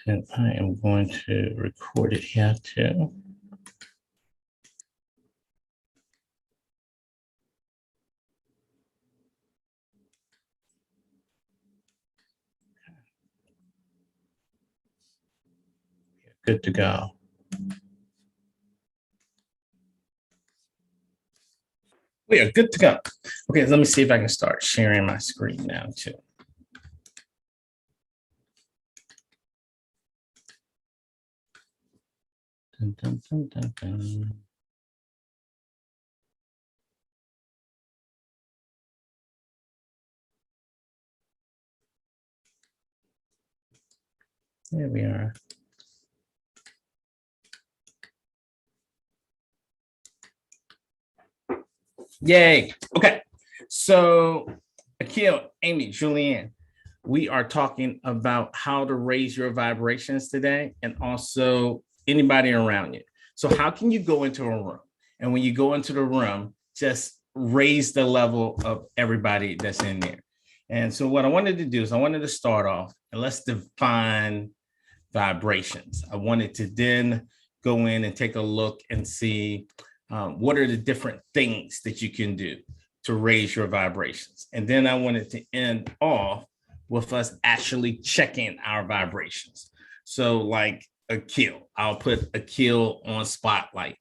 And I am going to record it here too. Good to go. We are good to go. Okay, let me see if I can start sharing my screen now too. Dun, dun, dun, dun, dun. There we are. Yay. Okay. So Akil, Amy, Julianne, we are talking about how to raise your vibrations today and also anybody around you. So how can you go into a room? And when you go into the room, just raise the level of everybody that's in there. And so what I wanted to do is I wanted to start off and let's define vibrations. I wanted to then go in and take a look and see what are the different things that you can do to raise your vibrations. And then I wanted to end off with us actually checking our vibrations. So like Akil, I'll put Akil on Spotlight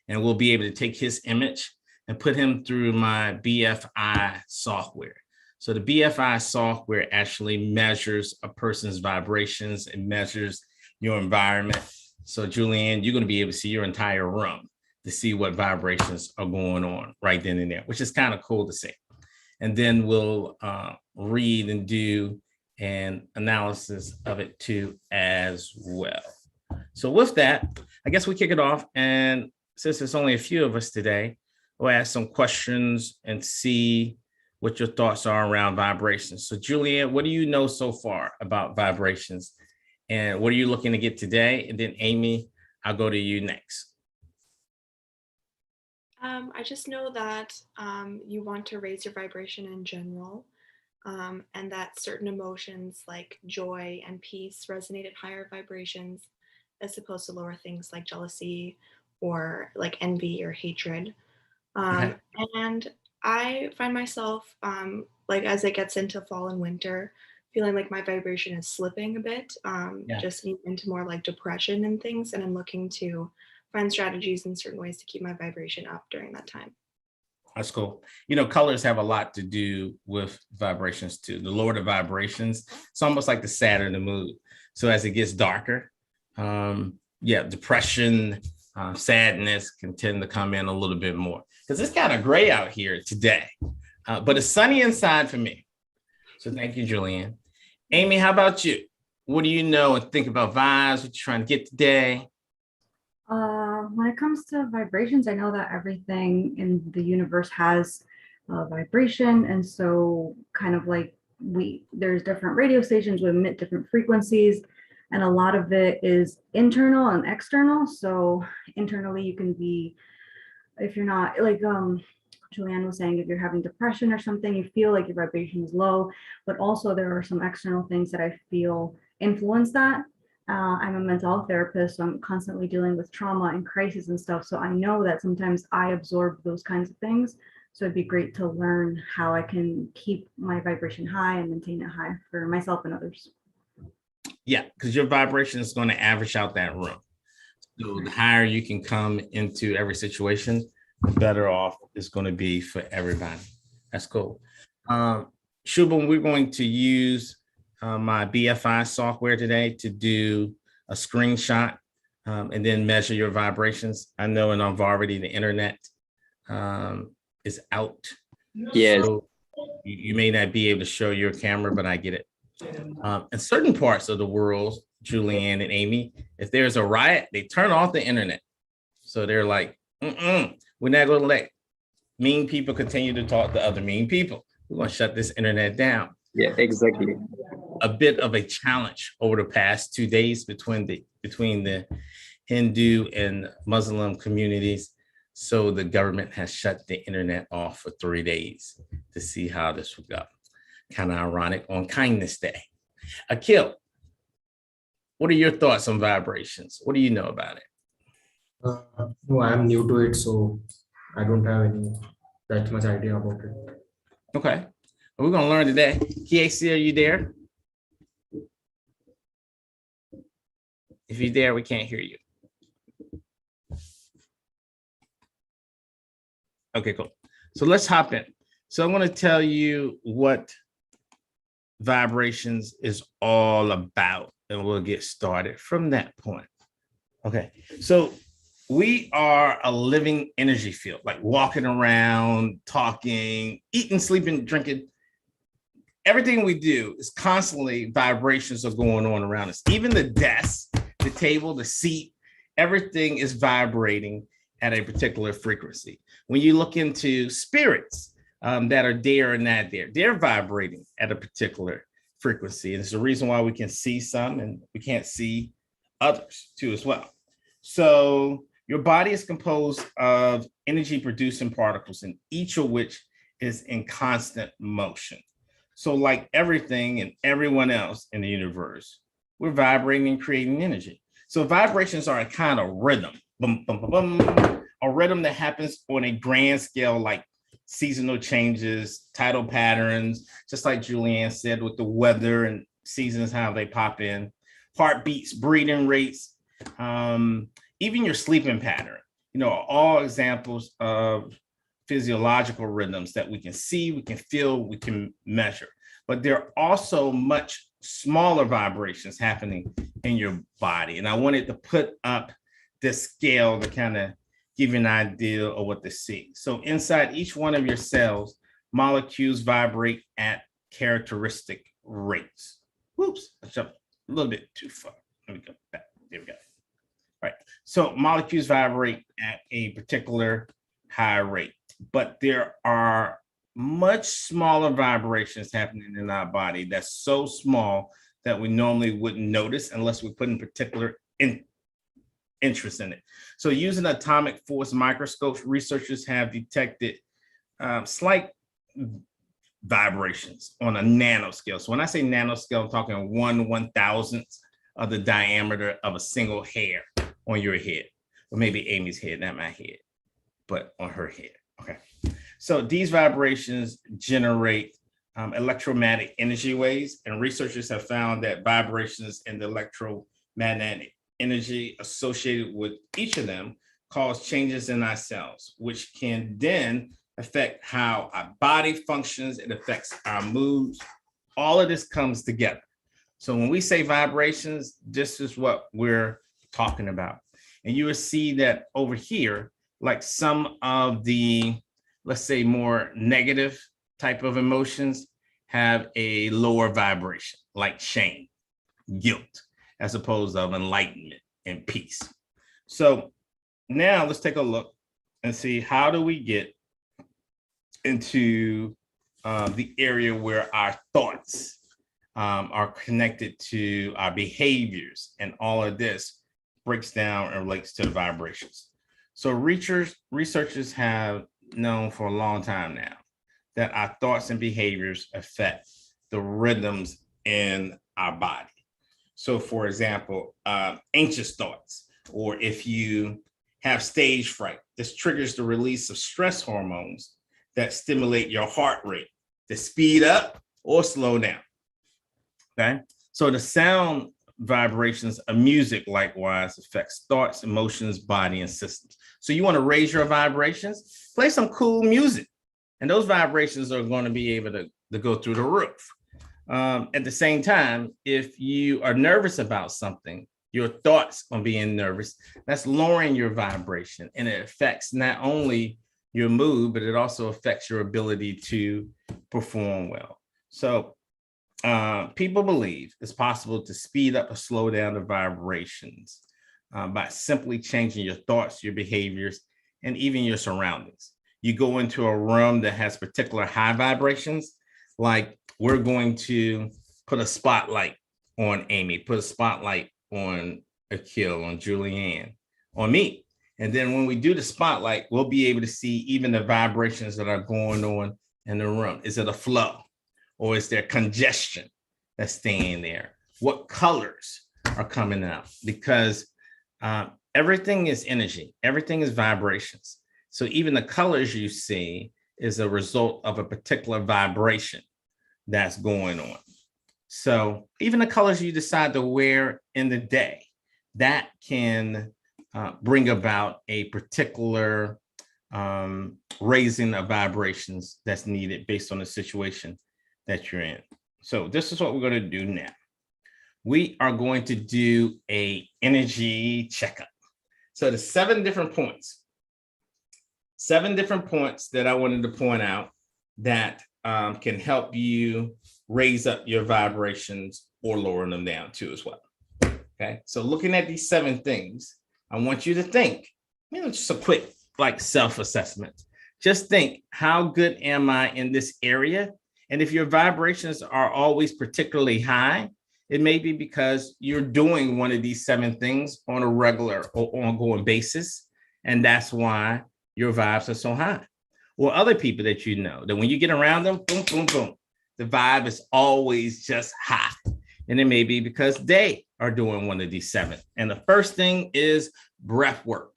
and we'll be able to take his image and put him through my BFI software. So the BFI software actually measures a person's vibrations and measures your environment. So Julianne, you're going to be able to see your entire room to see what vibrations are going on right then and there, which is kind of cool to see. And then we'll read and do an analysis of it too as well. So with that, I guess we kick it off. And since there's only a few of us today, we'll ask some questions and see what your thoughts are around vibrations. So Julianne, what do you know so far about vibrations? And what are you looking to get today? And then Amy, I'll go to you next. I just know that you want to raise your vibration in general, and that certain emotions like joy and peace resonate at higher vibrations as opposed to lower things like jealousy or like envy or hatred. Okay. And I find myself, like as it gets into fall and winter, feeling like my vibration is slipping a bit, just into more like depression and things. And I'm looking to find strategies and certain ways to keep my vibration up during that time. That's cool. You know, colors have a lot to do with vibrations too. The lower the vibrations, it's almost like the sadder the mood. So as it gets darker, depression, sadness can tend to come in a little bit more because it's kind of gray out here today, but it's sunny inside for me. So thank you, Julianne. Amy, how about you? What do you know and think about vibes? What you're trying to get today? When it comes to vibrations, I know that everything in the universe has a vibration. And so kind of like there's different radio stations that emit different frequencies. And a lot of it is internal and external. So internally you can be, if you're not like, Julianne was saying, if you're having depression or something, you feel like your vibration is low, but also there are some external things that I feel influence that. I'm a mental health therapist, so I'm constantly dealing with trauma and crisis and stuff. So I know that sometimes I absorb those kinds of things. So it'd be great to learn how I can keep my vibration high and maintain it high for myself and others. Yeah, because your vibration is going to average out that room. So the higher you can come into every situation, the better off it's going to be for everybody. That's cool. Shubham, we're going to use my BFI software today to do a screenshot and then measure your vibrations. I know in already the internet is out. Yes. So you may not be able to show your camera, but I get it. In certain parts of the world, Julianne and Amy, if there's a riot, they turn off the internet. So they're like, we're not going to let mean people continue to talk to other mean people. We're going to shut this internet down. Yeah, exactly. A bit of a challenge over the past 2 days between the Hindu and Muslim communities. So the government has shut the internet off for 3 days to see how this would go. Kind of ironic on Kindness Day. Akil, What are your thoughts on vibrations? What do you know about it? No, I am new to it, so I don't have any that much idea about it. Okay. Well, we're going to learn today. KAC, are you there? If you're there, we can't hear you. Okay, cool. So let's hop in. So I'm going to tell you what vibrations is all about, and we'll get started from that point. Okay. So we are a living energy field, like walking around, talking, eating, sleeping, drinking. Everything we do is constantly vibrations are going on around us. Even the desk, the table, the seat, everything is vibrating at a particular frequency. When you look into spirits that are there or not there, they're vibrating at a particular frequency. And it's the reason why we can see some and we can't see others too as well. So your body is composed of energy producing particles, and each of which is in constant motion. So like everything and everyone else in the universe, we're vibrating and creating energy. So vibrations are a kind of rhythm, boom, boom, boom, boom, a rhythm that happens on a grand scale, like seasonal changes, tidal patterns, just like Julianne said, with the weather and seasons, how they pop in, heartbeats, breathing rates, even your sleeping pattern, all examples of physiological rhythms that we can see, we can feel, we can measure. But there are also much smaller vibrations happening in your body. And I wanted to put up this scale to kind of give you an idea of what to see. So inside each one of your cells, molecules vibrate at characteristic rates. Whoops, I jumped a little bit too far. Let me go back. There we go. All right. So molecules vibrate at a particular high rate, but there are much smaller vibrations happening in our body that's so small that we normally wouldn't notice unless we put in particular interest in it. So using atomic force microscopes, researchers have detected slight vibrations on a nanoscale. So when I say nanoscale, I'm talking 1/1000th of the diameter of a single hair on your head, or maybe Amy's head, not my head, but on her head. Okay. So these vibrations generate electromagnetic energy waves, and researchers have found that vibrations in the electromagnetic energy associated with each of them cause changes in our cells, which can then affect how our body functions. It affects our moods. All of this comes together. So when we say vibrations, this is what we're talking about. And you will see that over here, like some of the, let's say, more negative type of emotions have a lower vibration, like shame, guilt, as opposed to enlightenment and peace. So now let's take a look and see, how do we get into the area where our thoughts are connected to our behaviors, and all of this breaks down and relates to the vibrations. So researchers have known for a long time now that our thoughts and behaviors affect the rhythms in our body. So for example, anxious thoughts, or if you have stage fright, this triggers the release of stress hormones that stimulate your heart rate to speed up or slow down. Okay, so the sound vibrations of music likewise affects thoughts, emotions, body, and systems. So you want to raise your vibrations, play some cool music, and those vibrations are going to be able to go through the roof. At the same time, if you are nervous about something, your thoughts on being nervous, that's lowering your vibration, and it affects not only your mood, but it also affects your ability to perform well. So people believe it's possible to speed up or slow down the vibrations by simply changing your thoughts, your behaviors, and even your surroundings. You go into a room that has particular high vibrations, like we're going to put a spotlight on Amy, put a spotlight on Akil, on Julianne, on me. And then when we do the spotlight, we'll be able to see even the vibrations that are going on in the room. Is it a flow, or is there congestion that's staying there? What colors are coming out because everything is energy, everything is vibrations. So even the colors you see is a result of a particular vibration that's going on. So even the colors you decide to wear in the day, that can bring about a particular raising of vibrations that's needed based on the situation that you're in. So this is what we're going to do now. We are going to do a energy checkup. So the 7 different points that I wanted to point out that can help you raise up your vibrations or lower them down too as well. Okay, so looking at these 7 things, I want you to think, just a quick like self-assessment. Just think, how good am I in this area? And if your vibrations are always particularly high, it may be because you're doing one of these 7 things on a regular or ongoing basis. And that's why your vibes are so high. Or other people that you know, that when you get around them, boom, boom, boom, the vibe is always just high. And it may be because they are doing one of these 7. And the first thing is breath work.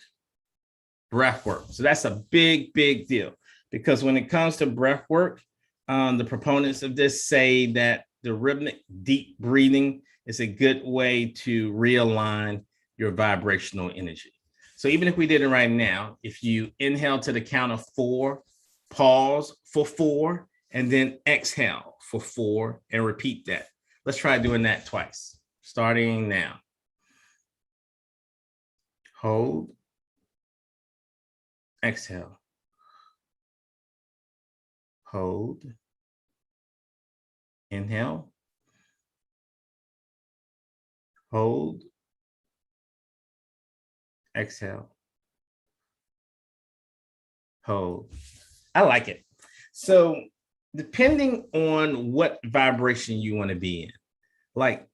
Breath work. So that's a big, big deal. Because when it comes to breath work, the proponents of this say that the rhythmic deep breathing is a good way to realign your vibrational energy. So even if we did it right now, if you inhale to the count of 4, pause for 4, and then exhale for 4 and repeat that. Let's try doing that twice, starting now. Hold, exhale, hold, inhale, hold, exhale, hold. I like it. So depending on what vibration you want to be in, like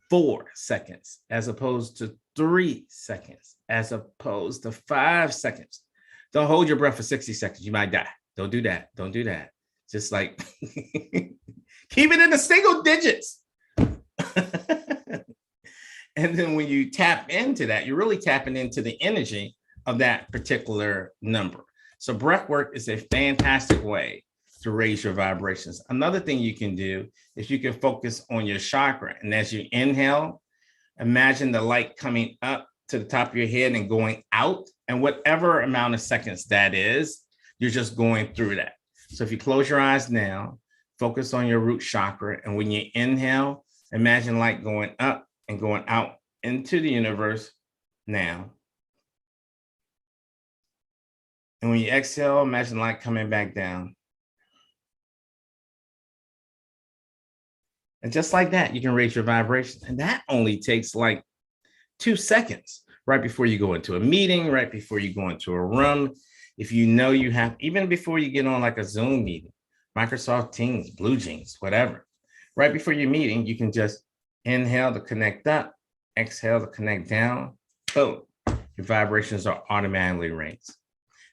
4 seconds, as opposed to 3 seconds, as opposed to 5 seconds. Don't hold your breath for 60 seconds. You might die. Don't do that. Don't do that. Just like keep it in the single digits. And then when you tap into that, you're really tapping into the energy of that particular number. So breath work is a fantastic way to raise your vibrations. Another thing you can do is you can focus on your chakra. And as you inhale, imagine the light coming up to the top of your head and going out. And whatever amount of seconds that is, you're just going through that. So if you close your eyes now, focus on your root chakra. And when you inhale, imagine light going up and going out into the universe now. And when you exhale, imagine light coming back down. And just like that, you can raise your vibration. And that only takes like 2 seconds right before you go into a meeting, right before you go into a room. If you know you have, even before you get on like a Zoom meeting, Microsoft Teams, Blue Jeans, whatever, right before your meeting, you can just inhale to connect up, exhale to connect down. Boom, your vibrations are automatically raised.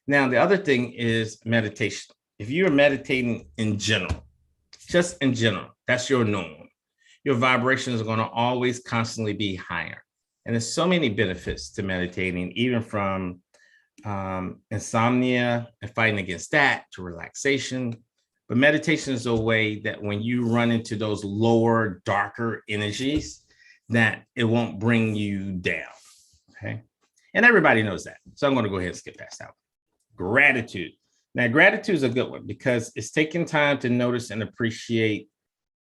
Now, the other thing is meditation. If you are meditating in general, just in general, that's your norm. Your vibrations are going to always constantly be higher. And there's so many benefits to meditating, even from insomnia and fighting against that to relaxation. But meditation is a way that when you run into those lower, darker energies, that it won't bring you down. Okay. And everybody knows that. So I'm going to go ahead and skip past that. Gratitude. Now, gratitude is a good one because it's taking time to notice and appreciate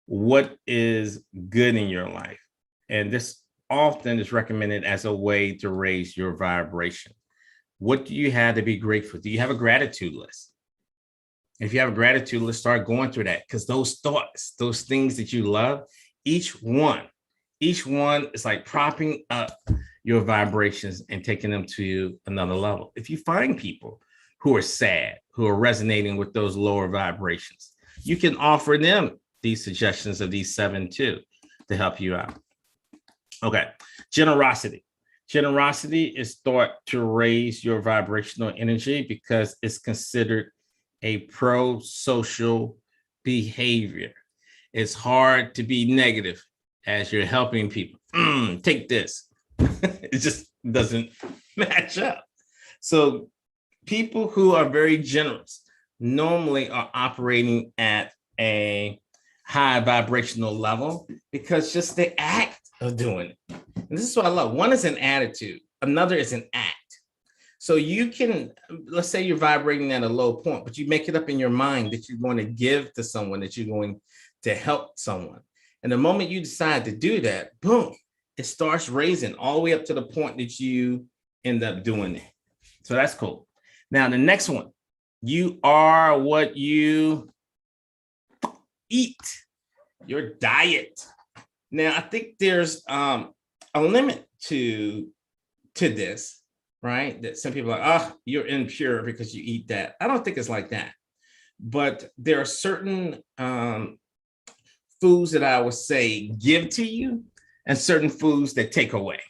what is good in your life. And this often is recommended as a way to raise your vibration. What do you have to be grateful for? Do you have a gratitude list? If you have a gratitude list, start going through that, because those thoughts, those things that you love, each one is like propping up your vibrations and taking them to another level. If you find people who are sad, who are resonating with those lower vibrations, you can offer them these suggestions of these 7 too to help you out. Okay, generosity. Generosity is thought to raise your vibrational energy because it's considered a pro-social behavior. It's hard to be negative as you're helping people. Take this. It just doesn't match up. So people who are very generous normally are operating at a high vibrational level because just the act of doing it. And this is what I love. One is an attitude, another is an act. So you can, let's say you're vibrating at a low point, but you make it up in your mind that you're going to give to someone, that you're going to help someone. And the moment you decide to do that, boom, it starts raising all the way up to the point that you end up doing it. So that's cool. Now, the next one, you are what you eat, your diet. Now, I think there's a limit to this, right? That some people are like, oh, you're impure because you eat that. I don't think it's like that. But there are certain foods that I would say give to you and certain foods that take away.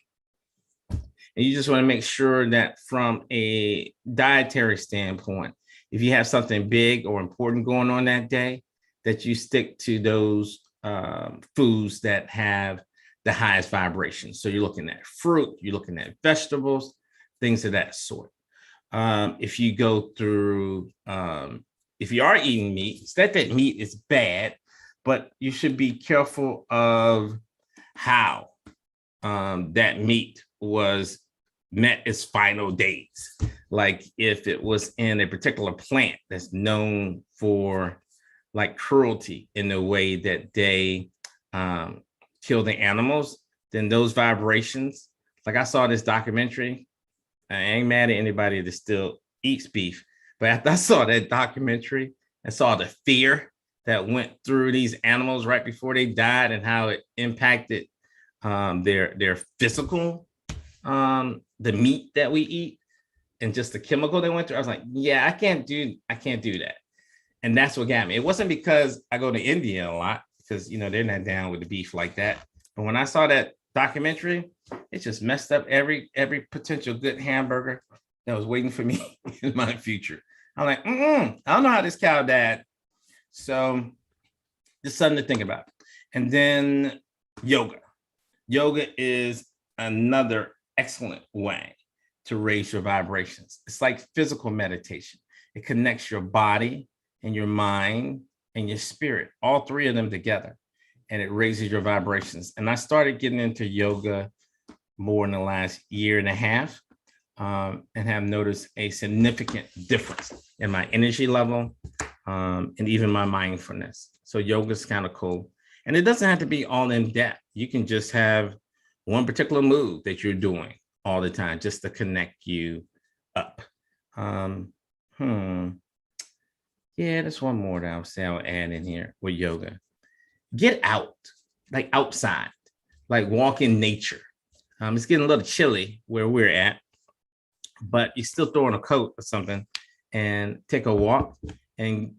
And you just want to make sure that from a dietary standpoint, if you have something big or important going on that day, that you stick to those foods that have the highest vibration. So you're looking at fruit, you're looking at vegetables, things of that sort. If you go through, if you are eating meat, it's not that meat is bad, but you should be careful of how that meat was met its final days. Like if it was in a particular plant that's known for like cruelty in the way that they kill the animals, then those vibrations, like I saw this documentary, I ain't mad at anybody that still eats beef, but after I saw that documentary and saw the fear that went through these animals right before they died and how it impacted their physical, the meat that we eat and just the chemical they went through, I was like, yeah, I can't do that. And that's what got me. It wasn't because I go to India a lot, because they're not down with the beef like that. But when I saw that documentary, it just messed up every potential good hamburger that was waiting for me in my future. I'm like, I don't know how this cow died. So just something to think about. And then yoga. Yoga is another excellent way to raise your vibrations. It's like physical meditation. It connects your body and your mind and your spirit, all three of them together, and it raises your vibrations. And I started getting into yoga more in the last year and a half, and have noticed a significant difference in my energy level, and even my mindfulness. So yoga is kind of cool. And it doesn't have to be all in depth. You can just have one particular move that you're doing all the time just to connect you up. Yeah, there's one more that I would say I'll add in here with yoga. Get out, like outside, like walk in nature. It's getting a little chilly where we're at, but you still throw on a coat or something and take a walk, and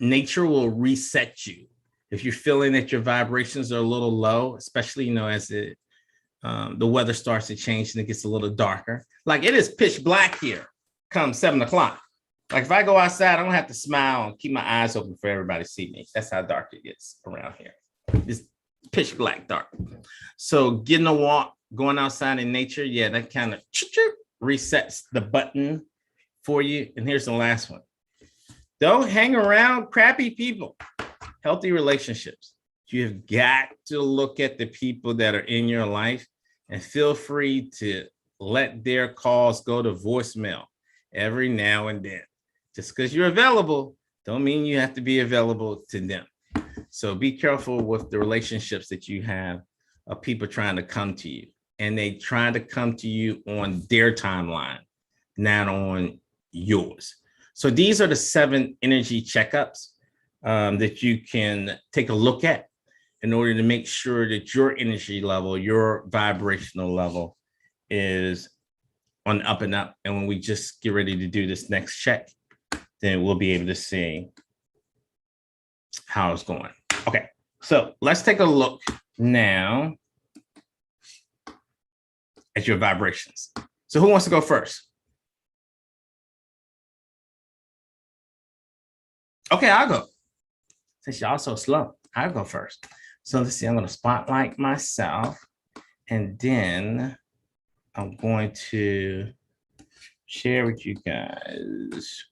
nature will reset you. If you're feeling that your vibrations are a little low, especially, as the weather starts to change and it gets a little darker. Like it is pitch black here come 7 o'clock. Like if I go outside, I don't have to smile and keep my eyes open for everybody to see me. That's how dark it gets around here. It's pitch black dark. So getting a walk, going outside in nature, yeah, that kind of resets the button for you. And here's the last one. Don't hang around crappy people. Healthy relationships. You have got to look at the people that are in your life and feel free to let their calls go to voicemail every now and then. Just because you're available, don't mean you have to be available to them. So be careful with the relationships that you have of people trying to come to you. And they try to come to you on their timeline, not on yours. So these are the 7 energy checkups that you can take a look at in order to make sure that your energy level, your vibrational level is on up and up. And when we just get ready to do this next check, then we'll be able to see how it's going. Okay, so let's take a look now at your vibrations. So who wants to go first? Okay, I'll go. Since y'all so slow, I'll go first. So let's see, I'm going to spotlight myself, and then I'm going to share with you guys.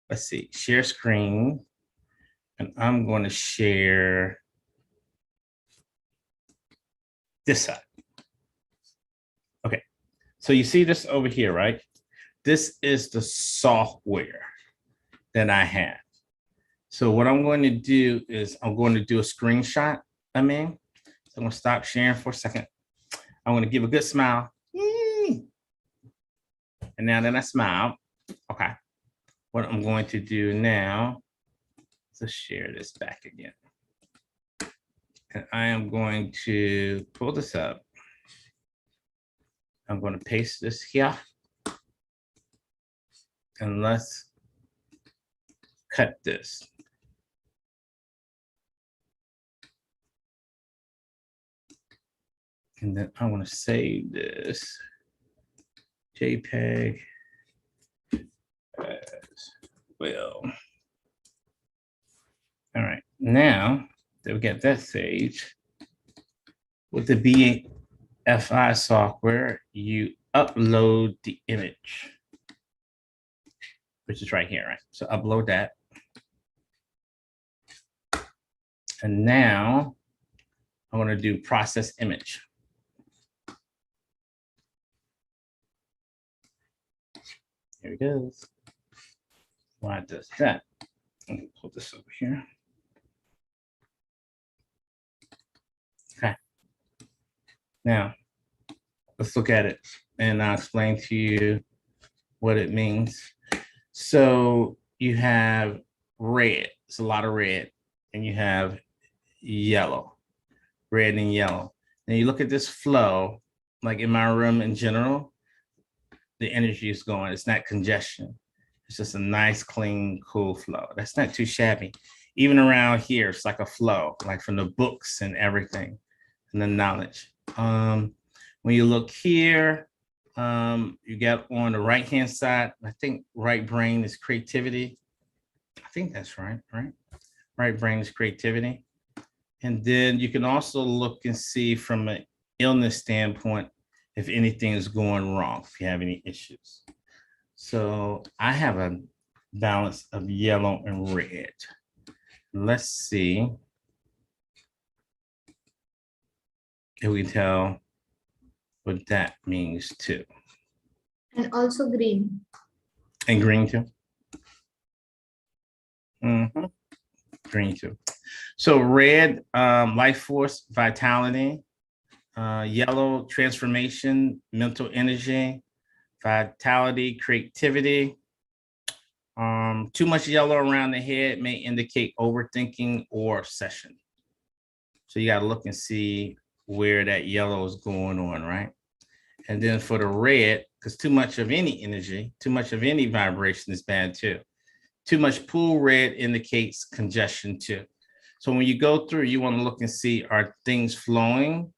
Let's see, share screen, and I'm going to share this side. Okay, so you see this over here, right? This is the software that I have. So what I'm going to do is I'm going to do a screenshot. So I'm going to stop sharing for a second. I'm going to give a good smile. And now that I smile, okay, what I'm going to do now is share this back again. And I am going to pull this up. I'm going to paste this here. And let's cut this. And then I want to save this JPEG as well. All right, now that we get that saved, with the BFI software, you upload the image, which is right here, right? So upload that. And now I'm going to do process image. Here it goes. Why does that? Let me pull this over here. Okay. Now, let's look at it and I'll explain to you what it means. So you have red, it's a lot of red, and you have yellow, red and yellow. And you look at this flow, like in my room in general, the energy is going, it's not congestion. It's just a nice, clean, cool flow. That's not too shabby. Even around here, it's like a flow, like from the books and everything, and the knowledge. When you look here, you got on the right-hand side, I think right brain is creativity. I think that's right, right? Right brain is creativity. And then you can also look and see from an illness standpoint if anything is going wrong, if you have any issues. So I have a balance of yellow and red. Let's see if we can tell what that means too. And also green. And green too. Green too. So red, life force, vitality. Yellow, transformation, mental energy, vitality, creativity. Too much yellow around the head may indicate overthinking or obsession. So you got to look and see where that yellow is going on, right? And then for the red, because too much of any energy, too much of any vibration is bad too. Too much pool red indicates congestion too. So when you go through, you want to look and see, are things flowing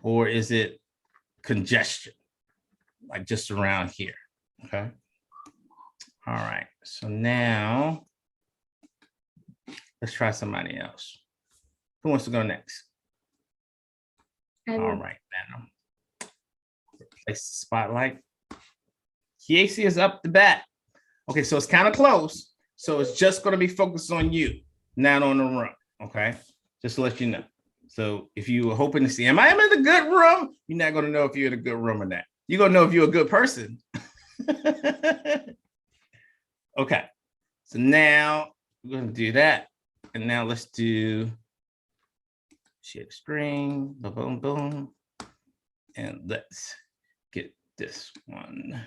or is it congestion? Like just around here, okay? All right, so now let's try somebody else. Who wants to go next? All right, Madam. Place the spotlight. Casey is up the bat. Okay, so it's kind of close. So it's just going to be focused on you, not on the room. Okay, just to let you know. So if you were hoping to see, am I in the good room? You're not going to know if you're in a good room or not. You're going to know if you're a good person. Okay, so now we're going to do that. And now let's do share the screen. Boom, boom, boom. And let's get this one.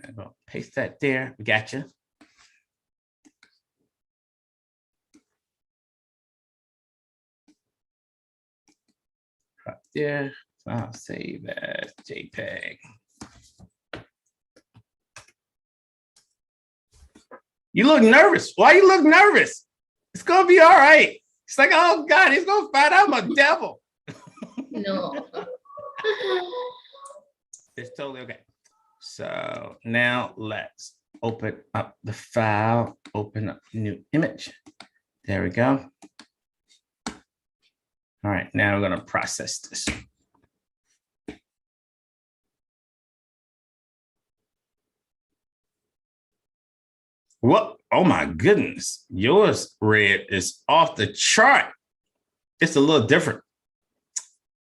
I'm going to paste that there. We got you. Right there. So I'll save as JPEG. You look nervous. Why you look nervous? It's gonna be all right. It's like, oh God, he's gonna find out I'm a devil. No. It's totally okay. So now let's open up the file, open up new image. There we go. All right, now we're going to process this. What? Oh my goodness. Yours, Red, is off the chart. It's a little different.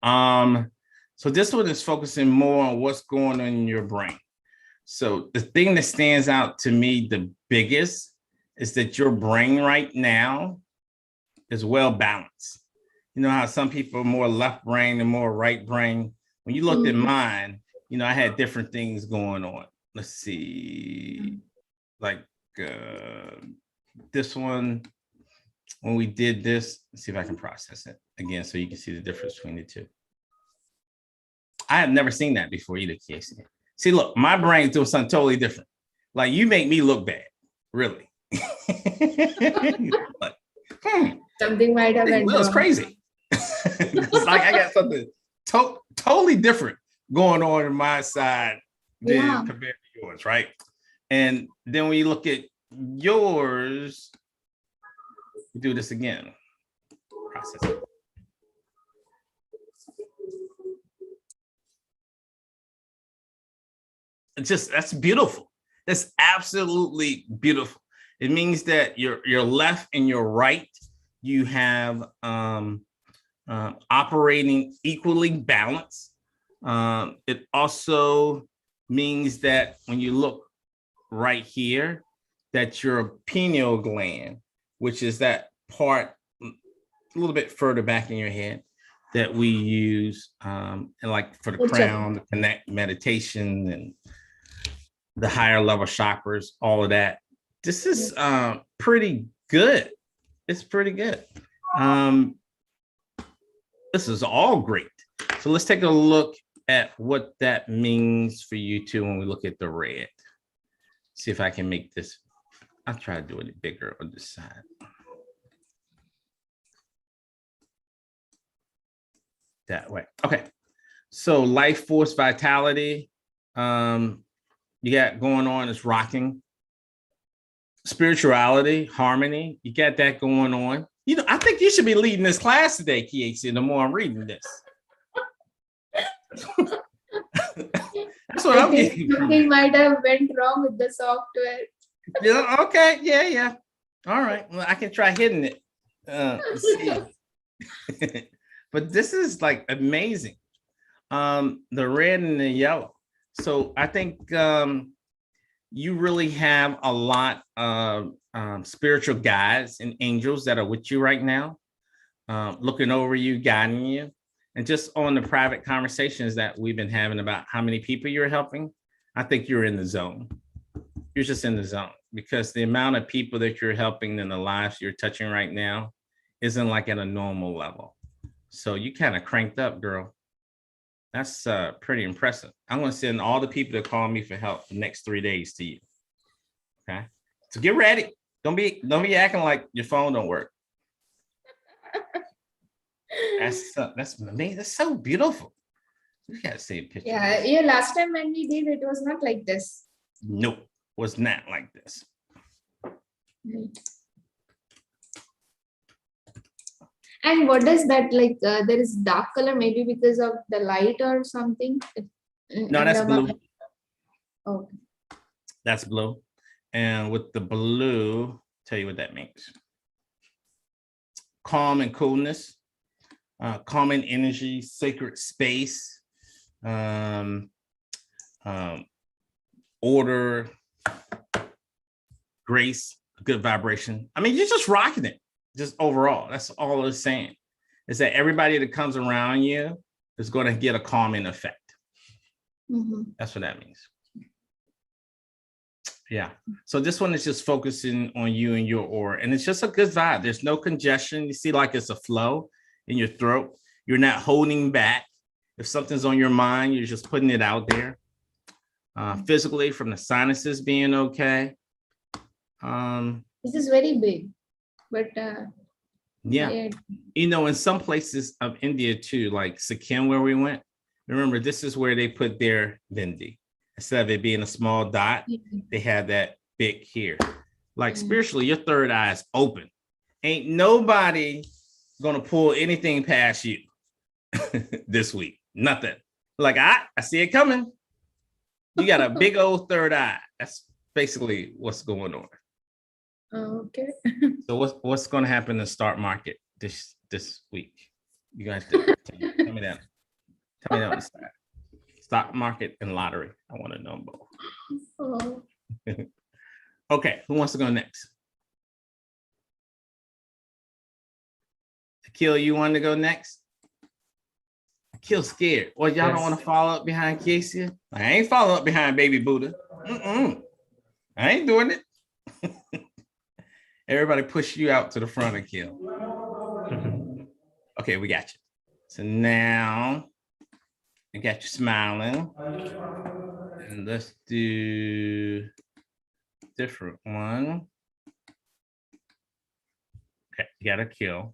So this one is focusing more on what's going on in your brain. So the thing that stands out to me the biggest is that your brain right now is well balanced. You know how some people are more left brain and more right brain. When you looked at mine, you know, I had different things going on. Let's see, like this one, when we did this, let's see if I can process it again so you can see the difference between the two. I have never seen that before either, Casey. See, look, my brain's doing something totally different. Like, you make me look bad, really. Like, Something might have been Well, it's crazy. It's like I got something totally different going on in my side than compared to yours, right? And then when you look at yours, we do this again. Process it. That's beautiful. That's absolutely beautiful. It means that your left and your right, you have operating equally balanced. It also means that when you look right here, that your pineal gland, which is that part a little bit further back in your head that we use and like for the crown, to connect meditation and the higher level chakras, all of that. This is pretty good. It's pretty good. This is all great. So let's take a look at what that means for you too when we look at the red. See if I can make this. I'll try to do it bigger on this side. That way. Okay. So life force vitality. You got going on is rocking. Spirituality, harmony. You got that going on. You know, I think you should be leading this class today, KHC, the more I'm reading this. That's what I'm getting. Something might have went wrong with the software. Yeah, okay, yeah. All right. Well, I can try hitting it. See. But this is like amazing. The red and the yellow. So I think you really have a lot of spiritual guides and angels that are with you right now, looking over you, guiding you. And just on the private conversations that we've been having about how many people you're helping, I think you're in the zone. You're just in the zone because the amount of people that you're helping and the lives you're touching right now isn't like at a normal level. So you kind of cranked up, girl. That's pretty impressive. I'm going to send all the people that call me for help the next 3 days to you. Okay. So get ready. Don't be acting like your phone don't work. That's amazing. That's so beautiful. You gotta see a picture. Yeah, last time when we did, it was not like this. Nope, was not like this. And what is that like? There is dark color, maybe because of the light or something. No, that's blue. Okay. That's blue. And with the blue, tell you what that means. Calm and coolness, calming energy, sacred space, order, grace, good vibration. I mean, you're just rocking it. Just overall, that's all it's saying, is that everybody that comes around you is going to get a calming effect. That's what that means. Yeah. So this one is just focusing on you and your aura, and it's just a good vibe. There's no congestion. You see, like it's a flow in your throat. You're not holding back. If something's on your mind, you're just putting it out there. Physically, from the sinuses being okay. This is very big. But yeah, you know, in some places of India too, like Sikkim, where we went, remember, this is where they put their Vindi. Instead of it being a small dot, they have that big here. Like spiritually, your third eye is open. Ain't nobody gonna pull anything past you this week. Nothing. Like I see it coming. You got a big old third eye. That's basically what's going on. Okay. So what's going to happen in the stock market this week? You guys tell me that. Tell me that on the side. Stock market and lottery. I want to know both. Oh. Okay, who wants to go next? Akil, you want to go next? Akil's scared. Well, y'all don't want to follow up behind Casey? I ain't follow up behind Baby Buddha. I ain't doing it. Everybody push you out to the front, Akil. Okay, we got you. So now I got you smiling. And let's do different one. Okay, you got Akil.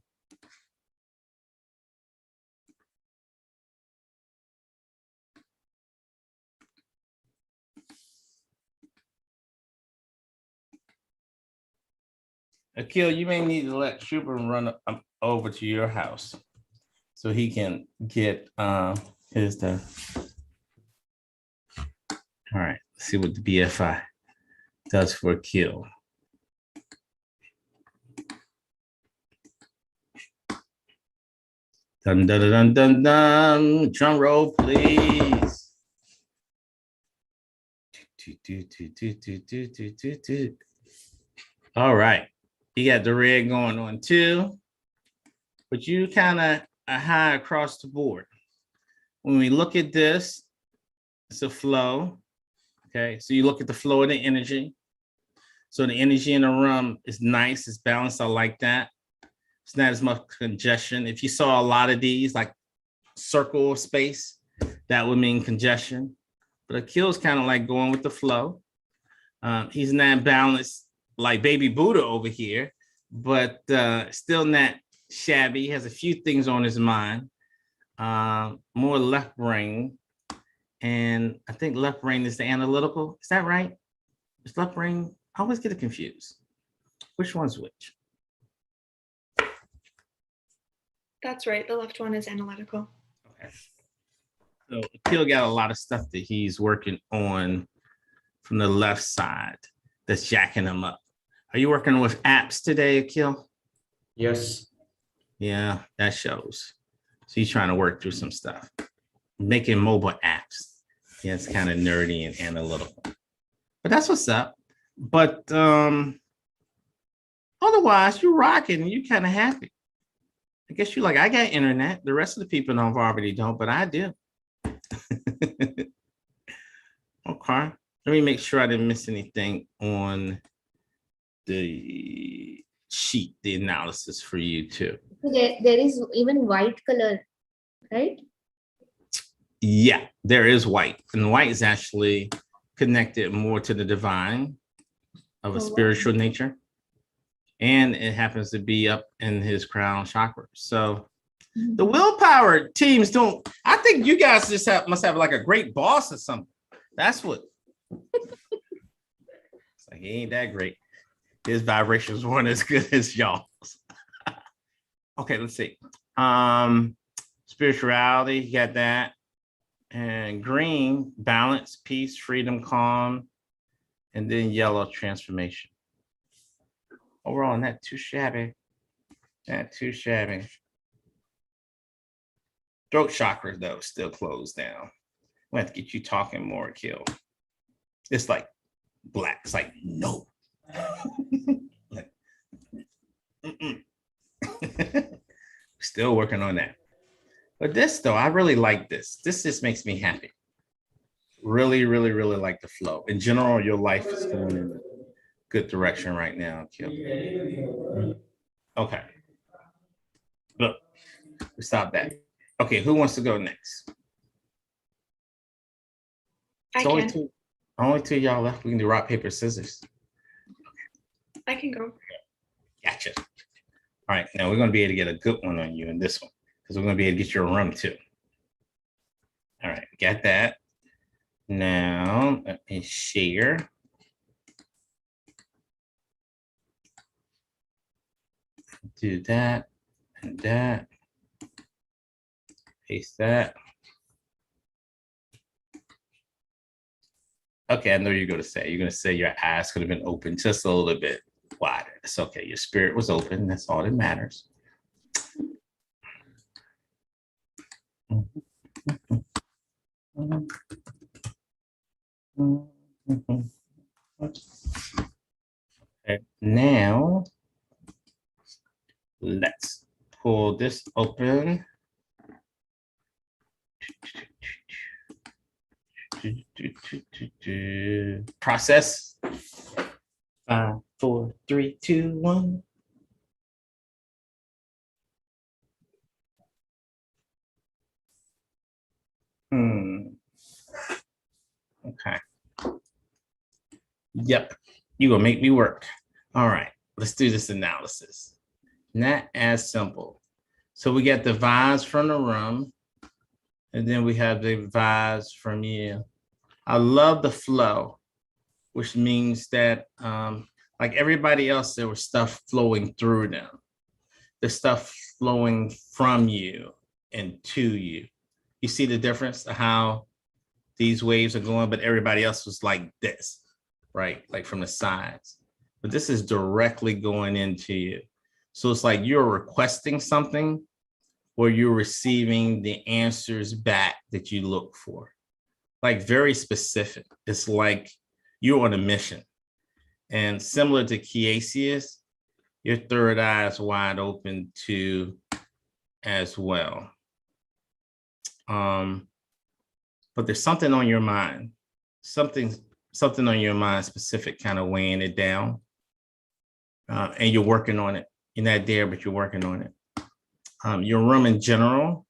Akil, you may need to let Shubham run over to your house so he can get his stuff. All right, let's see what the BFI does for Akil. Dun dun dun dun dun. Drum roll, please. All right. You got the red going on too, but you kind of are high across the board. When we look at this, it's a flow. Okay, so you look at the flow of the energy. So the energy in the room is nice, it's balanced. I like that. It's not as much congestion. If you saw a lot of these, like circle of space, that would mean congestion. But Akil's kind of like going with the flow. He's not balanced like Baby Buddha over here, but still not shabby. He has a few things on his mind. More left brain. And I think left brain is the analytical. Is that right? Is left brain? I always get it confused. Which one's which? That's right. The left one is analytical. Okay. So Akil got a lot of stuff that he's working on from the left side that's jacking him up. Are you working with apps today, Akil? Yes. Yeah, that shows. So he's trying to work through some stuff. Making mobile apps. Yeah, it's kind of nerdy and analytical. But that's what's up. But otherwise, you're rocking and you're kind of happy. I guess you're like, I got internet. The rest of the people don't already don't, but I do. Okay. Let me make sure I didn't miss anything on the sheet, the analysis for you too. There is even white color, right? Yeah, there is white. And white is actually connected more to the divine of a spiritual nature. And it happens to be up in his crown chakra. So the willpower teams don't, I think you guys just must have like a great boss or something. That's what. It's like, he ain't that great. His vibrations weren't as good as y'all's. Okay, let's see. Spirituality, you got that. And green, balance, peace, freedom, calm. And then yellow, transformation. Overall, not too shabby. Not too shabby. Throat chakra, though, still closed down. We have to get you talking more, Akil. It's like black. It's like, no. Like, still working on that. But this, though, I really like this. This just makes me happy. Really, really, really like the flow. In general, your life is going in a good direction right now, Akil. Okay. Look, we stop that. Okay, who wants to go next? Only two y'all left. We can do rock, paper, scissors. I can go. Gotcha. All right, now we're going to be able to get a good one on you in this one because we're going to be able to get your rum too. All right, got that. Now, let me share. Do that and that. Paste that. Okay, I know you're going to say. You're going to say your eyes could have been open just a little bit wider. It's okay. Your spirit was open. That's all that matters. Okay, now let's pull this open. Process. 5, 4, 3, 2, 1. Okay. Yep. You're gonna make me work. All right. Let's do this analysis. Not as simple. So we get the vibes from the room, and then we have the vibes from you. I love the flow, which means that like everybody else, there was stuff flowing through them. The stuff flowing from you and to you. You see the difference of how these waves are going, but everybody else was like this, right? Like from the sides. But this is directly going into you. So it's like you're requesting something or you're receiving the answers back that you look for. Like very specific. It's like you're on a mission. And similar to Kiesius, your third eye is wide open too as well. But there's something on your mind, something on your mind specific kind of weighing it down. And you're working on it. You're not there, but you're working on it. Your room in general,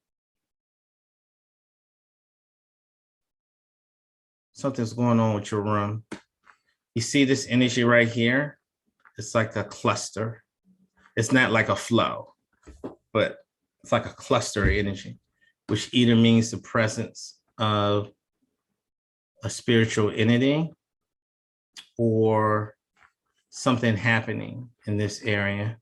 something's going on with your room. You see this energy right here? It's like a cluster. It's not like a flow, but it's like a cluster of energy, which either means the presence of a spiritual entity or something happening in this area.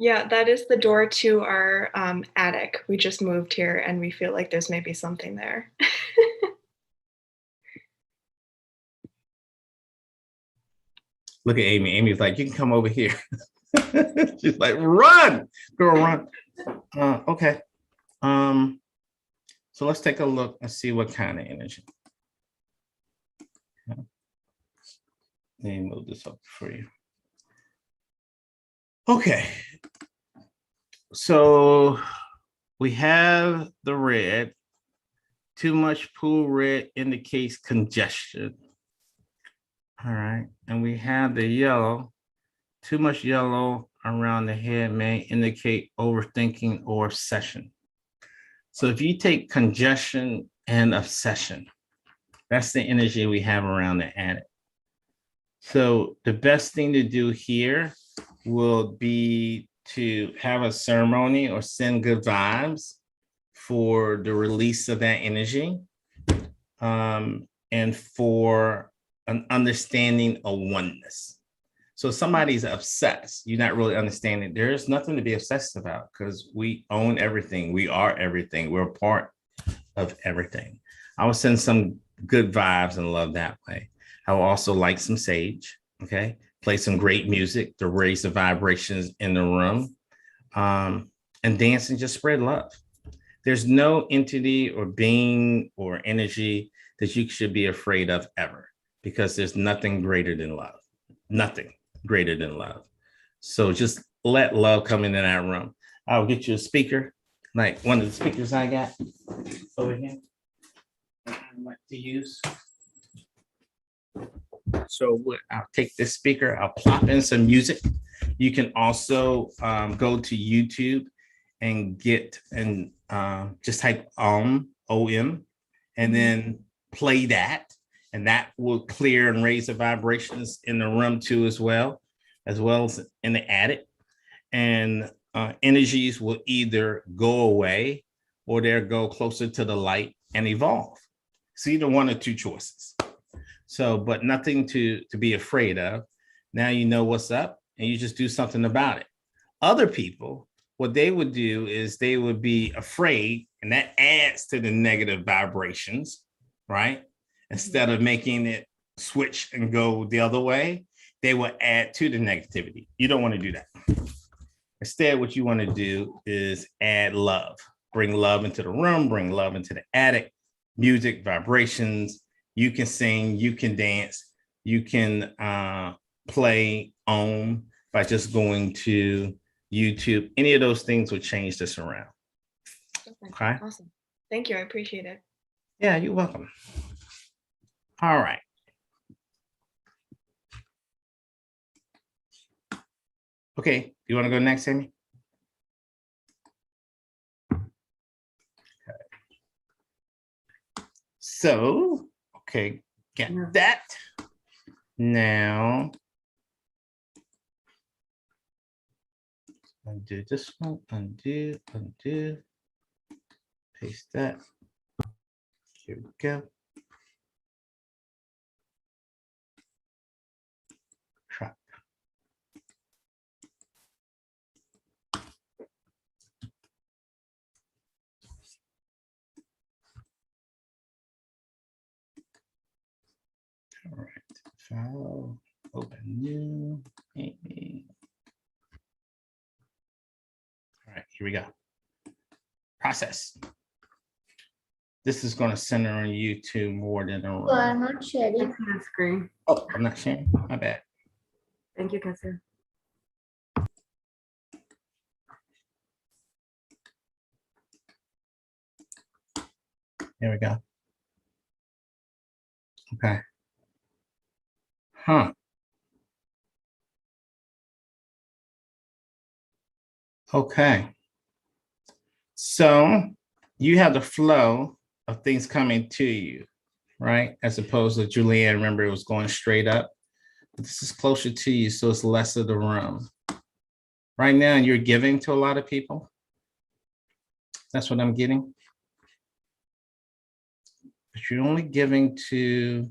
Yeah, that is the door to our attic. We just moved here and we feel like there's maybe something there. Look at Amy. Amy's like, you can come over here. She's like, run, girl, run. Okay. So let's take a look and see what kind of energy. Let me move this up for you. Okay. So we have the red. Too much pool red indicates congestion. All right. And we have the yellow. Too much yellow around the head may indicate overthinking or obsession. So if you take congestion and obsession, that's the energy we have around the attic. So the best thing to do here will be to have a ceremony or send good vibes for the release of that energy, and for an understanding of oneness. So somebody's obsessed, you're not really understanding. There's nothing to be obsessed about because we own everything. We are everything. We're a part of everything. I will send some good vibes and love that way. I will also light some sage, okay? Play some great music to raise the vibrations in the room, and dance and just spread love. There's no entity or being or energy that you should be afraid of ever, because there's nothing greater than love. Nothing greater than love. So just let love come into that room. I'll get you a speaker, like one of the speakers I got over here. I like to use. So I'll take this speaker, I'll plop in some music. You can also go to YouTube and get and just type OM, and then play that. And that will clear and raise the vibrations in the room too, as well as in the attic. And energies will either go away or they'll go closer to the light and evolve. It's either one or two choices. So, but nothing to be afraid of. Now you know what's up and you just do something about it. Other people, what they would do is they would be afraid, and that adds to the negative vibrations, right? Instead of making it switch and go the other way, they will add to the negativity. You don't want to do that. Instead, what you want to do is add love. Bring love into the room, bring love into the attic, music, vibrations. You can sing, you can dance, you can play on by just going to YouTube. Any of those things will change this around. Okay. Awesome. Thank you. I appreciate it. Yeah, you're welcome. All right. Okay, you want to go next, Amy? Okay. So, okay, get that. Now, undo this one, undo, paste that. Here we go. Track. All right, file, open new, Amy. All right, here we go. Process. This is going to center on YouTube more than a You are not sharing. It's on screen. Oh, I'm not sharing. My bad. Thank you, Kessler. There we go. Okay. Huh. Okay. So you have the flow of things coming to you, right? As opposed to Julianne, remember it was going straight up. But this is closer to you, so it's less of the room. Right now, you're giving to a lot of people. That's what I'm getting. But you're only giving to,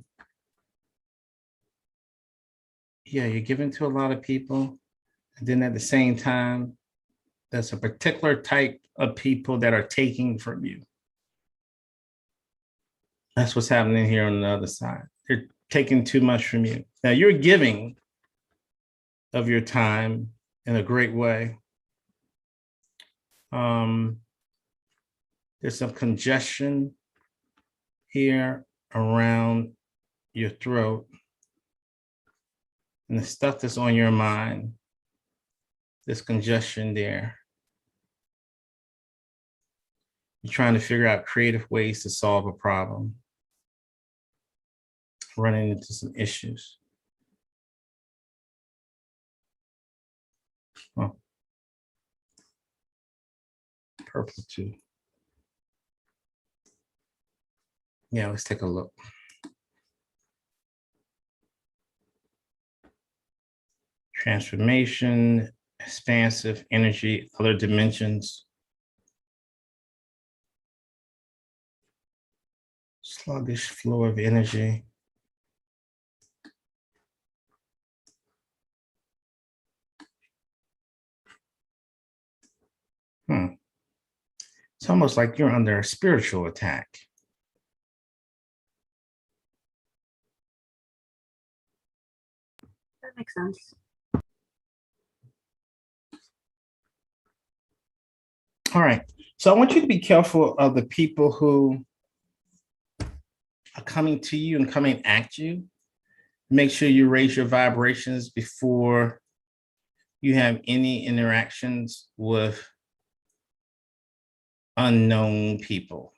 yeah, you're giving to a lot of people. And then at the same time, there's a particular type of people that are taking from you. That's what's happening here on the other side. They're taking too much from you. Now you're giving of your time in a great way. There's some congestion here around your throat. And the stuff that's on your mind, there's congestion there. You're trying to figure out creative ways to solve a problem. Running into some issues. Oh. Purple too. Yeah, let's take a look. Transformation, expansive energy, other dimensions. Sluggish flow of energy. It's almost like you're under a spiritual attack. That makes sense. All right. So I want you to be careful of the people who are coming to you and coming at you. Make sure you raise your vibrations before you have any interactions with unknown people.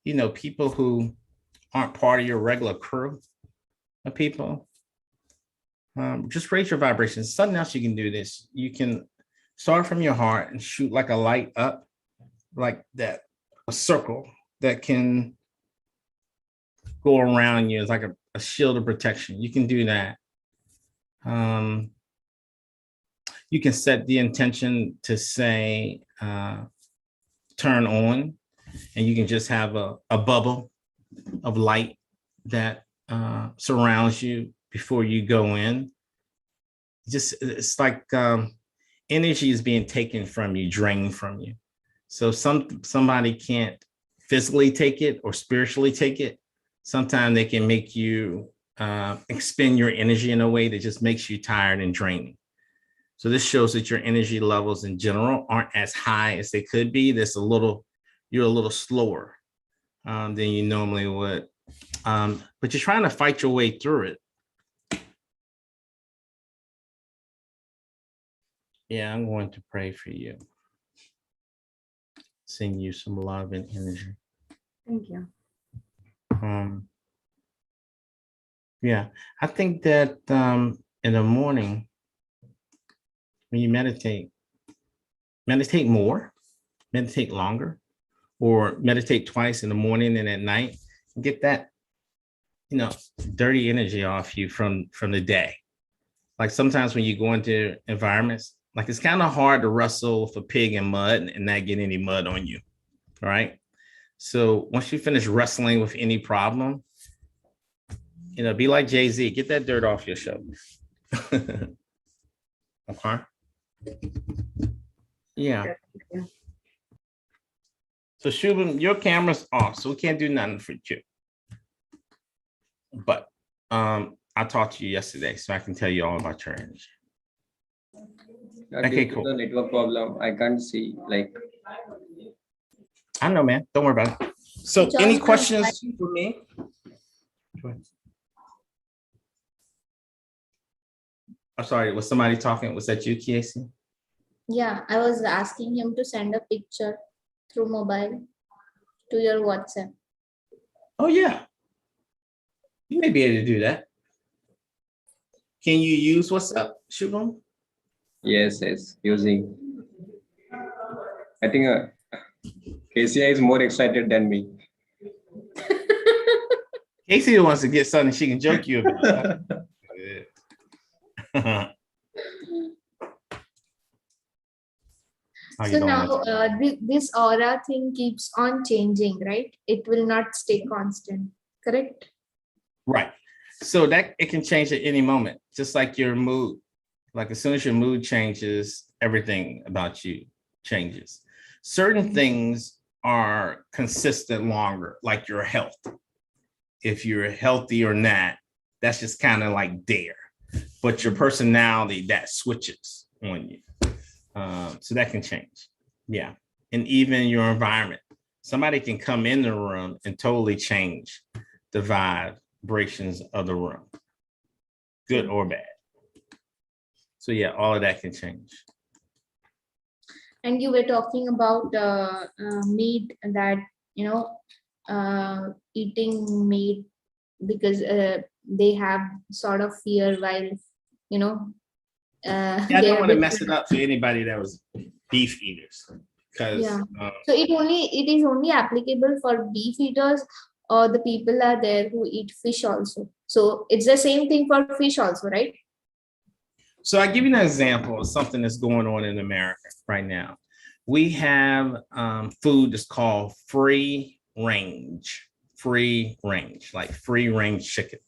You know, people who aren't part of your regular crew of people. Just raise your vibrations. Something else you can do this. You can start from your heart and shoot like a light up, like that, a circle that can go around you. It's like a shield of protection. You can do that. You can set the intention to say, turn on, and you can just have a bubble of light that surrounds you before you go in. Just, it's like energy is being taken from you, drained from you. So somebody can't physically take it or spiritually take it. Sometimes they can make you expend your energy in a way that just makes you tired and draining. So this shows that your energy levels in general aren't as high as they could be. You're a little slower than you normally would. But you're trying to fight your way through it. Yeah, I'm going to pray for you. Send you some love and energy. Thank you. Yeah, I think that in the morning, when you meditate more, meditate longer, or meditate twice in the morning and at night, and get that, dirty energy off you from the day. Like sometimes when you go into environments, like it's kind of hard to wrestle with a pig in mud and not get any mud on you, all right? So once you finish wrestling with any problem, be like Jay-Z, get that dirt off your shoulders. Okay. Yeah. So Shubham, your camera's off, so we can't do nothing for you. But I talked to you yesterday, so I can tell you all about your energy. Okay, Due to cool. the network problem, I can't see like. I know, man. Don't worry about it. So John, any questions for me? I'm sorry, was somebody talking? Was that you, Kiesi? Yeah, I was asking him to send a picture through mobile to your WhatsApp. Oh, yeah. You may be able to do that. Can you use WhatsApp, Shubham? Yes, using. I think KCI is more excited than me. Casey wants to get something she can joke you about. So now this aura thing keeps on changing, right? It will not stay constant, correct? Right. So that it can change at any moment, just like your mood. Like as soon as your mood changes, everything about you changes. Certain things are consistent longer, like your health. If you're healthy or not, that's just kind of like there. But your personality, that switches on you. So that can change. Yeah. And even your environment. Somebody can come in the room and totally change the vibrations of the room, good or bad. So yeah, all of that can change. And you were talking about meat that, eating meat because they have sort of fear while, Yeah, I don't want to mess it up for anybody that was beef eaters, because so it is only applicable for beef eaters, or the people are there who eat fish also. So it's the same thing for fish also, right? So I give you an example of something that's going on in America right now. We have food that's called free range, like free range chicken.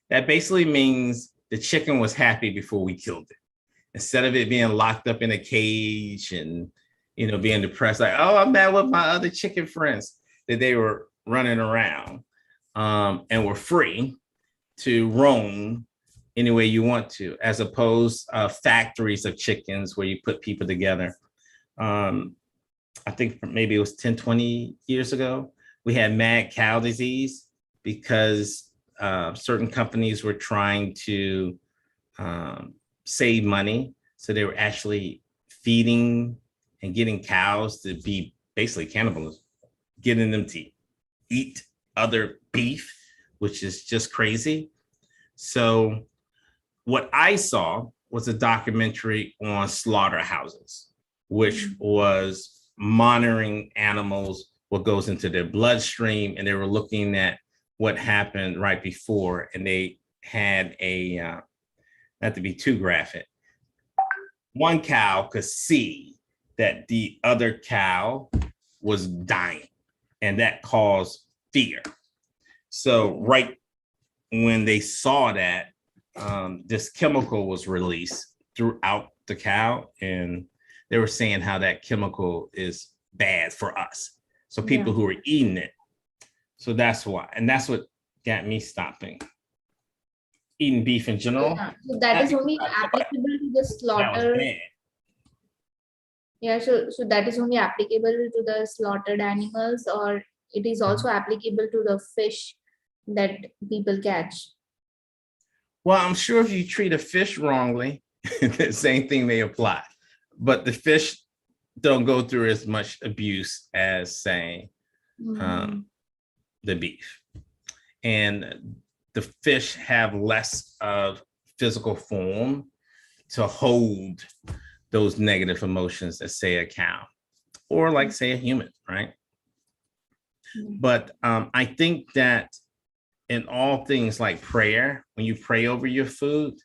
That basically means the chicken was happy before we killed it. Instead of it being locked up in a cage and, being depressed, like, oh, I'm mad with my other chicken friends, that they were running around and were free to roam any way you want to, as opposed factories of chickens where you put people together. I think maybe it was 10, 20 years ago, we had mad cow disease because certain companies were trying to save money. So they were actually feeding and getting cows to be basically cannibalism, getting them to eat other beef, which is just crazy. So what I saw was a documentary on slaughterhouses, which was monitoring animals, what goes into their bloodstream, and they were looking at what happened right before, and they had a, not to be too graphic, one cow could see that the other cow was dying, and that caused fear. So right when they saw that, this chemical was released throughout the cow, and they were saying how that chemical is bad for us. So people who are eating it. So that's why. And that's what got me stopping eating beef in general. Yeah, so that is only applicable to the That was slaughter. bad. Yeah, so that is only applicable to the slaughtered animals, or it is also applicable to the fish that people catch. Well, I'm sure if you treat a fish wrongly, the same thing may apply. But the fish don't go through as much abuse as, say, the beef. And the fish have less of physical form to hold those negative emotions as, say, a cow or like, say, a human, right? But I think that in all things like prayer, when you pray over your food,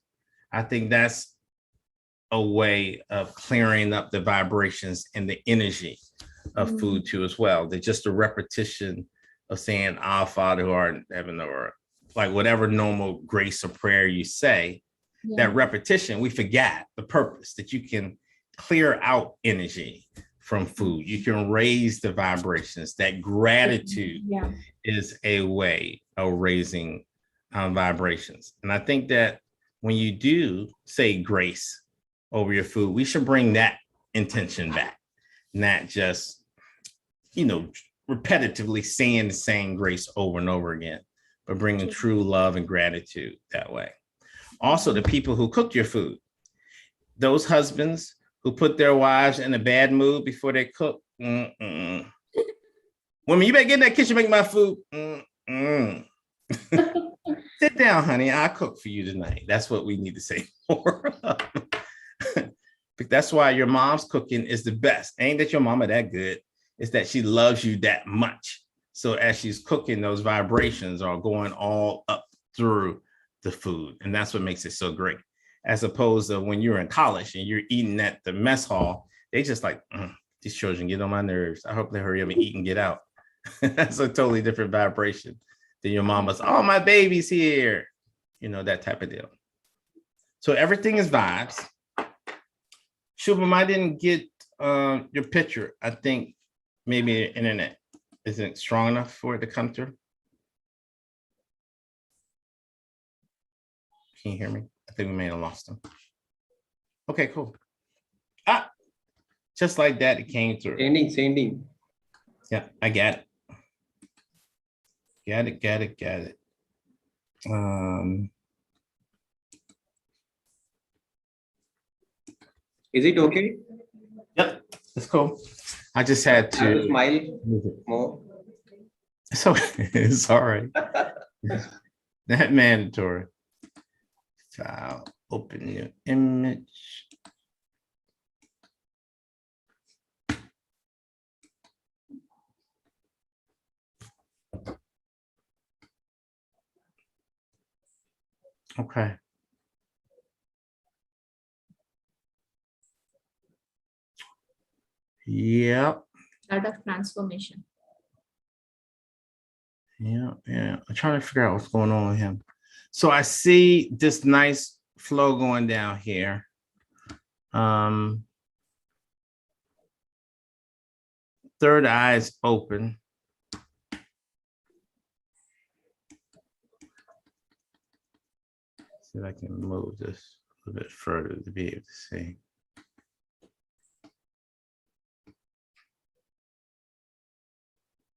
I think that's a way of clearing up the vibrations and the energy of food too as well. That just a repetition of saying our Father who art in heaven, or like whatever normal grace or prayer you say, that repetition, we forget the purpose that you can clear out energy from food. You can raise the vibrations. That gratitude is a way of raising vibrations. And I think that when you do say grace over your food, we should bring that intention back, not just, repetitively saying the same grace over and over again, but bringing true love and gratitude that way. Also, the people who cook your food, those husbands who put their wives in a bad mood before they cook. Women, you better get in that kitchen, make my food. Sit down, honey. I'll cook for you tonight. That's what we need to say more. That's why your mom's cooking is the best. Ain't that your mama that good? It's that she loves you that much. So as she's cooking, those vibrations are going all up through the food. And that's what makes it so great. As opposed to when you're in college and you're eating at the mess hall, they just like, these children get on my nerves. I hope they hurry up and eat and get out. That's a totally different vibration than your mama's, oh, my baby's here. That type of deal. So everything is vibes. Shubham, I didn't get your picture. I think maybe the internet isn't strong enough for it to come through. Can you hear me? I think we may have lost him. Okay, cool. Just like that, it came through. Sending. Yeah, I got it. Got it. Is it okay? Yep, it's cool. I just had I will to smile more. So it's all right. That mandatory. File, open your image. Okay. Yep. Start of transformation. Yeah. I'm trying to figure out what's going on with him. So I see this nice flow going down here. Third eye is open. See if I can move this a little bit further to be able to see.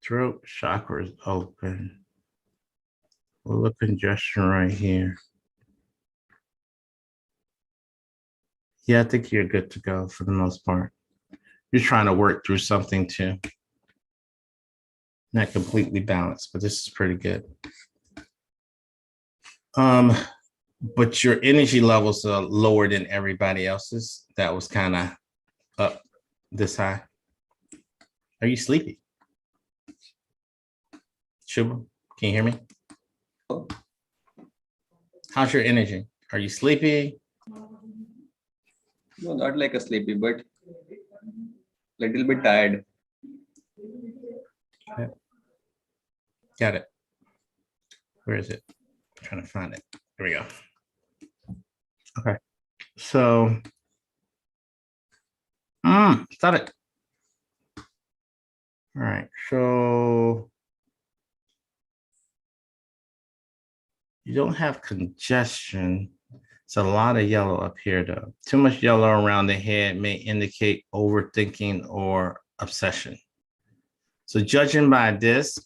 Throat chakra is open. A little congestion right here. Yeah, I think you're good to go for the most part. You're trying to work through something too. Not completely balanced, but this is pretty good. But your energy levels are lower than everybody else's. That was kind of up this high. Are you sleepy? Shubham, can you hear me? How's your energy? Are you sleepy? No, not like a sleepy, but little bit tired. Okay. Got it. Where is it? I'm trying to find it. Here we go. Okay. So Got it. All right, so you don't have congestion. It's a lot of yellow up here, though. Too much yellow around the head may indicate overthinking or obsession. So judging by this,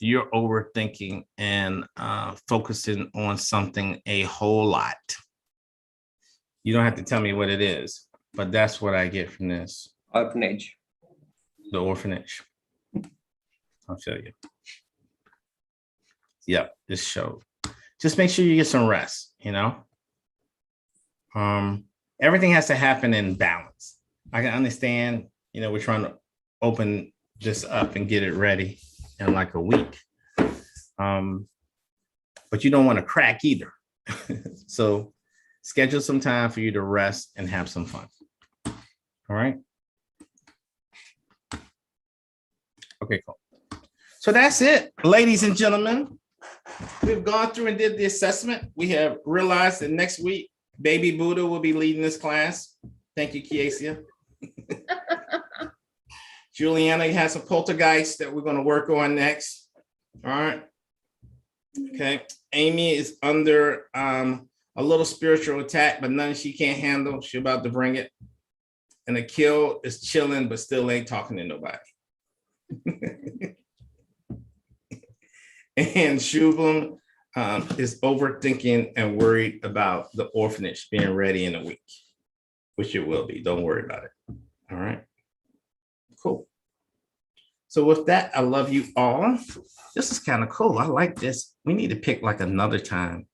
you're overthinking and focusing on something a whole lot. You don't have to tell me what it is, but that's what I get from this. Orphanage. The orphanage. I'll tell you. Yep, this show. Just make sure you get some rest, you know? Everything has to happen in balance. I can understand, you know, we're trying to open this up and get it ready in like a week. But you don't want to crack either. So schedule some time for you to rest and have some fun. All right. Okay, cool. So that's it, ladies and gentlemen. We've gone through and did the assessment. We have realized that next week, Baby Buddha will be leading this class. Thank you, Kiasia. Juliana has a poltergeist that we're going to work on next. All right. Okay. Amy is under a little spiritual attack, but none she can't handle. She's about to bring it. And Akil is chilling, but still ain't talking to nobody. And Shubham is overthinking and worried about the orphanage being ready in a week, which it will be. Don't worry about it. All right. Cool. So with that, I love you all. This is kind of cool. I like this. We need to pick like another time